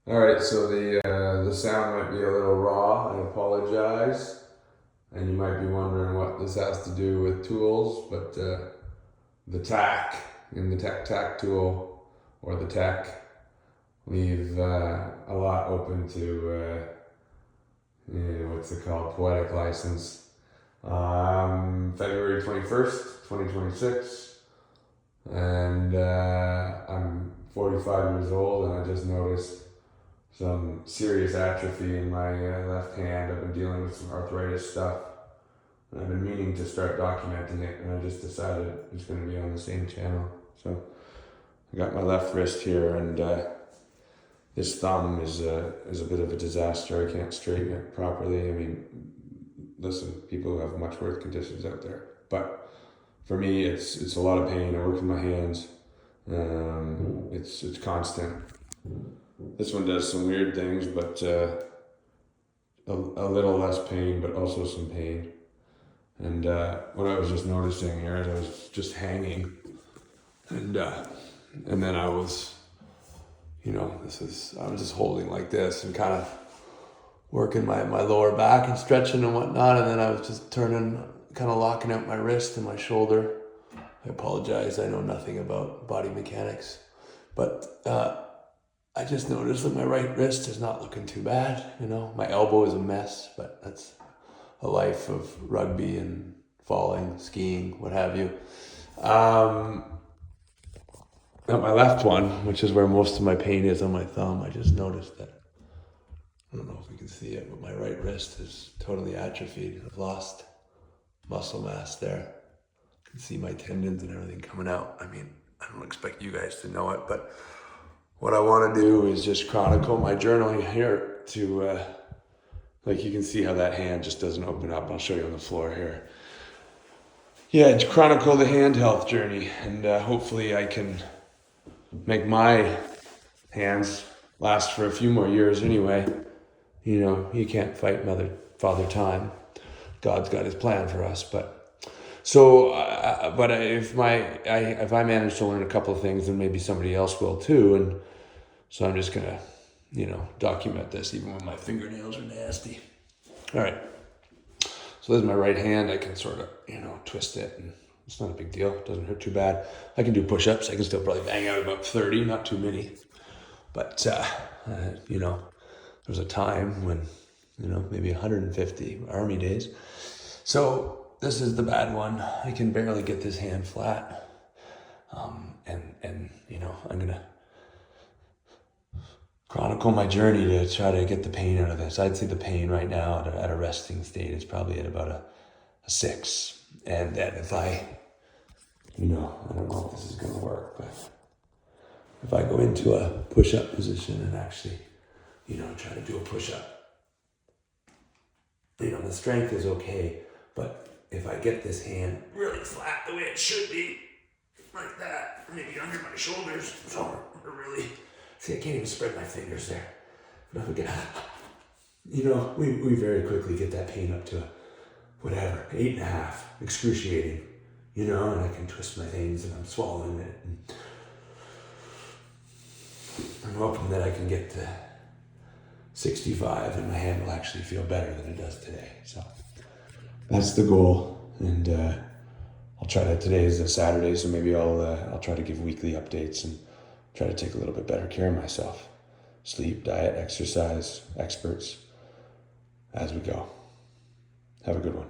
All right, so the sound might be a little raw. I apologize, and you might be wondering what this has to do with tools, but the tac in the tec.tac.tool or the tech leave a lot open to what's it called, poetic license. February 21st, 2026, and I'm 45 years old, and I just noticed some serious atrophy in my left hand. I've been dealing with some arthritis stuff, and I've been meaning to start documenting it, and I just decided it's going to be on the same channel. So I got my left wrist here, and this thumb is a bit of a disaster. I can't straighten it properly. I mean, listen, people who have much worse conditions out there, but for me, it's a lot of pain. I work with my hands. It's constant. This one does some weird things, but a little less pain, but also some pain. And what I was just noticing here is I was just hanging, and then I was, I was just holding like this and kind of working my lower back and stretching and whatnot, and then I was just turning, kind of locking out my wrist and my shoulder. I apologize, I know nothing about body mechanics, but I just noticed that my right wrist is not looking too bad. My elbow is a mess, but that's a life of rugby and falling, skiing, what have you. At my left one, which is where most of my pain is on my thumb, I just noticed that, I don't know if you can see it, but my right wrist is totally atrophied. I've lost muscle mass there. You can see my tendons and everything coming out. I mean, I don't expect you guys to know it, but what I want to do is just chronicle my journal here to, like you can see how that hand just doesn't open up. I'll show you on the floor here. Yeah, to chronicle the hand health journey, and hopefully I can make my hands last for a few more years anyway. You can't fight Father Time. God's got his plan for us, but so, but if I manage to learn a couple of things, then maybe somebody else will too. And so I'm just gonna, document this even when my fingernails are nasty. All right. So this is my right hand. I can sort of, twist it, and it's not a big deal. It doesn't hurt too bad. I can do push-ups. I can still probably bang out about 30, not too many. But, there was a time when, maybe 150 army days. So this is the bad one. I can barely get this hand flat. I'm going to chronicle my journey to try to get the pain out of this. I'd say the pain right now at a resting state is probably at about a 6. And then if I don't know if this is going to work, but if I go into a push-up position and actually, try to do a push-up, the strength is okay, but if I get this hand really flat the way it should be, like that, maybe under my shoulders, or really, see, I can't even spread my fingers there. But if I get, we very quickly get that pain up to whatever, 8.5, excruciating, and I can twist my things and I'm swallowing it. And I'm hoping that I can get to 65 and my hand will actually feel better than it does today. So that's the goal, and I'll try to. Today is a Saturday, so maybe I'll try to give weekly updates and try to take a little bit better care of myself. Sleep, diet, exercise, experts, as we go. Have a good one.